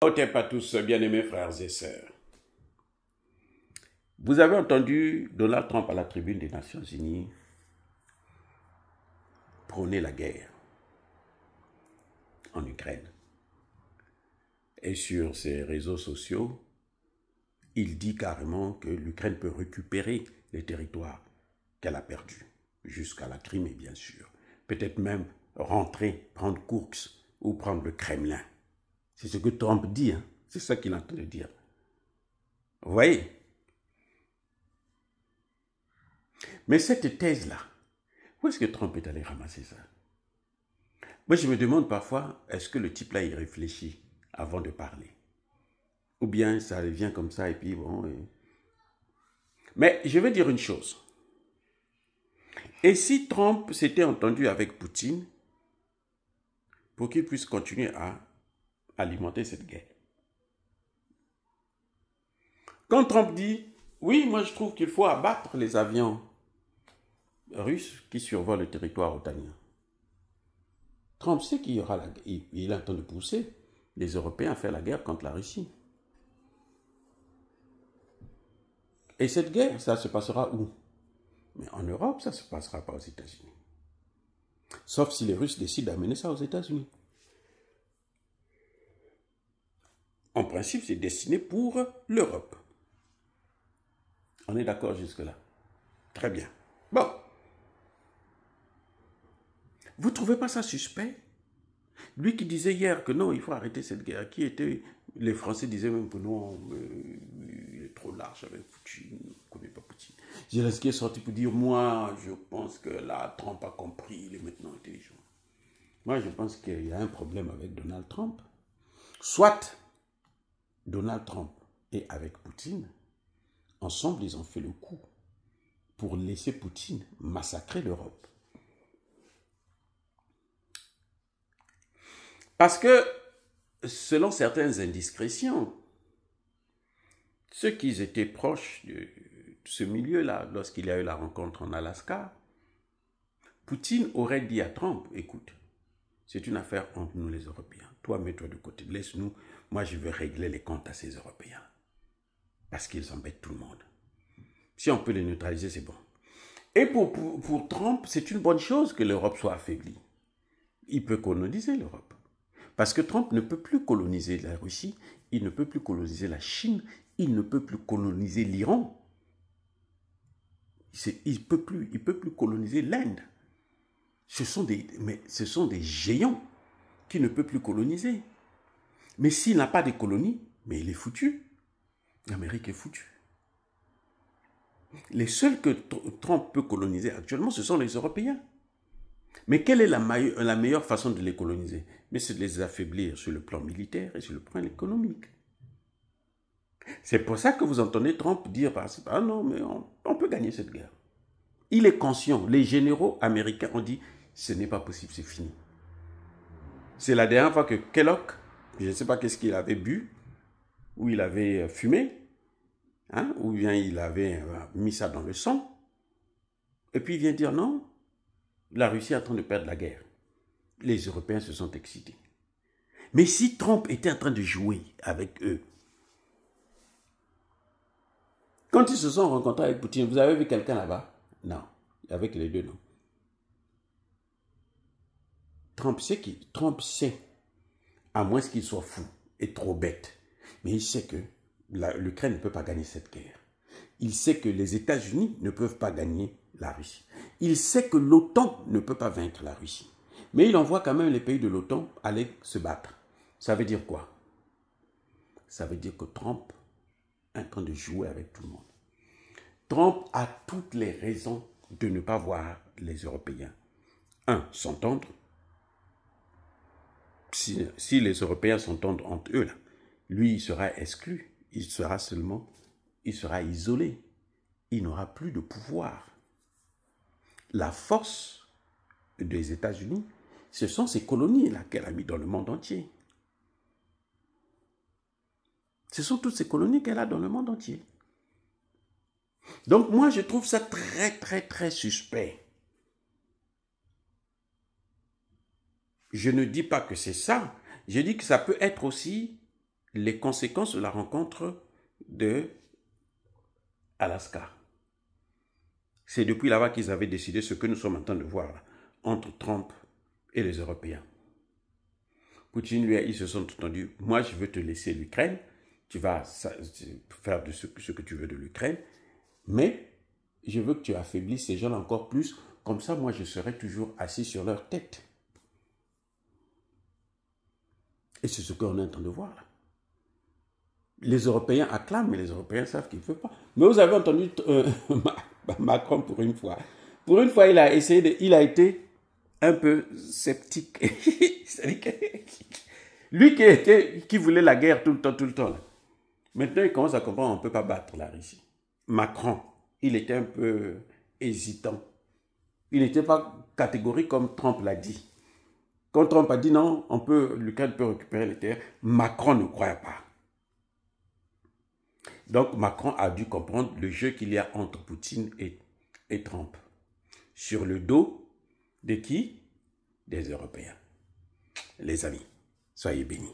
Notez pas tous, bien-aimés frères et sœurs. Vous avez entendu Donald Trump à la tribune des Nations Unies prôner la guerre en Ukraine. Et sur ses réseaux sociaux, il dit carrément que l'Ukraine peut récupérer les territoires qu'elle a perdus, jusqu'à la Crimée bien sûr. Peut-être même rentrer, prendre Koursk ou prendre le Kremlin. C'est ce que Trump dit, hein? C'est ça qu'il est en train de dire. Vous voyez? Mais cette thèse-là, où est-ce que Trump est allé ramasser ça? Moi, je me demande parfois, est-ce que le type-là, il réfléchit avant de parler? Ou bien ça vient comme ça et puis bon... Mais je vais dire une chose. Et si Trump s'était entendu avec Poutine pour qu'il puisse continuer à alimenter cette guerre? Quand Trump dit, oui, moi je trouve qu'il faut abattre les avions russes qui survolent le territoire otanien. Trump sait qu'il y aura la guerre. Il est en train de pousser les Européens à faire la guerre contre la Russie. Et cette guerre, ça se passera où? Mais en Europe, ça ne se passera pas aux États-Unis. Sauf si les Russes décident d'amener ça aux États-Unis. En principe, c'est destiné pour l'Europe. On est d'accord jusque-là? Très bien. Bon. Vous ne trouvez pas ça suspect? Lui qui disait hier que non, il faut arrêter cette guerre, les Français disaient même que non, il est trop large avec Poutine, on ne connaît pas Poutine. Zelensky est sorti pour dire, moi, je pense que là, Trump a compris, il est maintenant intelligent. Moi, je pense qu'il y a un problème avec Donald Trump. Soit Donald Trump est avec Poutine, ensemble, ils ont fait le coup pour laisser Poutine massacrer l'Europe. Parce que, selon certaines indiscrétions, ceux qui étaient proches de ce milieu-là, lorsqu'il y a eu la rencontre en Alaska, Poutine aurait dit à Trump, écoute, c'est une affaire entre nous les Européens. Toi, mets-toi de côté, laisse-nous, moi je vais régler les comptes à ces Européens. Parce qu'ils embêtent tout le monde. Si on peut les neutraliser, c'est bon. Et pour Trump, c'est une bonne chose que l'Europe soit affaiblie. Il peut coloniser l'Europe. Parce que Trump ne peut plus coloniser la Russie, il ne peut plus coloniser la Chine, il ne peut plus coloniser l'Iran. Il ne peut plus coloniser l'Inde. Ce sont des géants qu'il ne peut plus coloniser. Mais s'il n'a pas de colonies, mais il est foutu. L'Amérique est foutue. Les seuls que Trump peut coloniser actuellement, ce sont les Européens. Mais quelle est la meilleure façon de les coloniser? Mais c'est de les affaiblir sur le plan militaire et sur le plan économique. C'est pour ça que vous entendez Trump dire « Ah non, mais on peut gagner cette guerre ». Il est conscient. Les généraux américains ont dit « Ce n'est pas possible, c'est fini ». C'est la dernière fois que Kellogg, je ne sais pas qu'est-ce qu'il avait bu, ou il avait fumé, hein, ou bien il avait mis ça dans le sang, et puis il vient dire « Non, la Russie est en train de perdre la guerre ». Les Européens se sont excités. Mais si Trump était en train de jouer avec eux, quand ils se sont rencontrés avec Poutine, vous avez vu quelqu'un là-bas? Non, avec les deux, non. Trump sait, à moins qu'il soit fou et trop bête, mais il sait que l'Ukraine ne peut pas gagner cette guerre. Il sait que les États-Unis ne peuvent pas gagner la Russie. Il sait que l'OTAN ne peut pas vaincre la Russie. Mais il envoie quand même les pays de l'OTAN aller se battre. Ça veut dire quoi? Ça veut dire que Trump est en train de jouer avec tout le monde. Trump a toutes les raisons de ne pas voir les Européens. S'entendre. Si les Européens s'entendent entre eux, là, lui, il sera exclu. Il sera isolé. Il n'aura plus de pouvoir. La force des États-Unis, ce sont ces colonies-là qu'elle a mis dans le monde entier. Ce sont toutes ces colonies qu'elle a dans le monde entier. Donc moi, je trouve ça très, très, très suspect. Je ne dis pas que c'est ça. Je dis que ça peut être aussi les conséquences de la rencontre de Alaska. C'est depuis là-bas qu'ils avaient décidé ce que nous sommes en train de voir là, entre Trump et les Européens. Poutine, lui, ils se sont entendus. Moi, je veux te laisser l'Ukraine. Tu vas faire de ce que tu veux de l'Ukraine. Mais je veux que tu affaiblisses ces gens encore plus. Comme ça, moi, je serai toujours assis sur leur tête. Et c'est ce qu'on est en train de voir là. Les Européens acclament, mais les Européens savent qu'ils ne peuvent pas. Mais vous avez entendu Macron pour une fois. Pour une fois, il a été un peu sceptique. Lui qui voulait la guerre tout le temps. Là. Maintenant, il commence à comprendre qu'on ne peut pas battre la Russie. Macron, il était un peu hésitant. Il n'était pas catégorique comme Trump l'a dit. Quand Trump a dit non, l'Ukraine peut récupérer les terres, Macron ne croyait pas. Donc Macron a dû comprendre le jeu qu'il y a entre Poutine et Trump. Sur le dos de qui? Des Européens. Les amis, soyez bénis.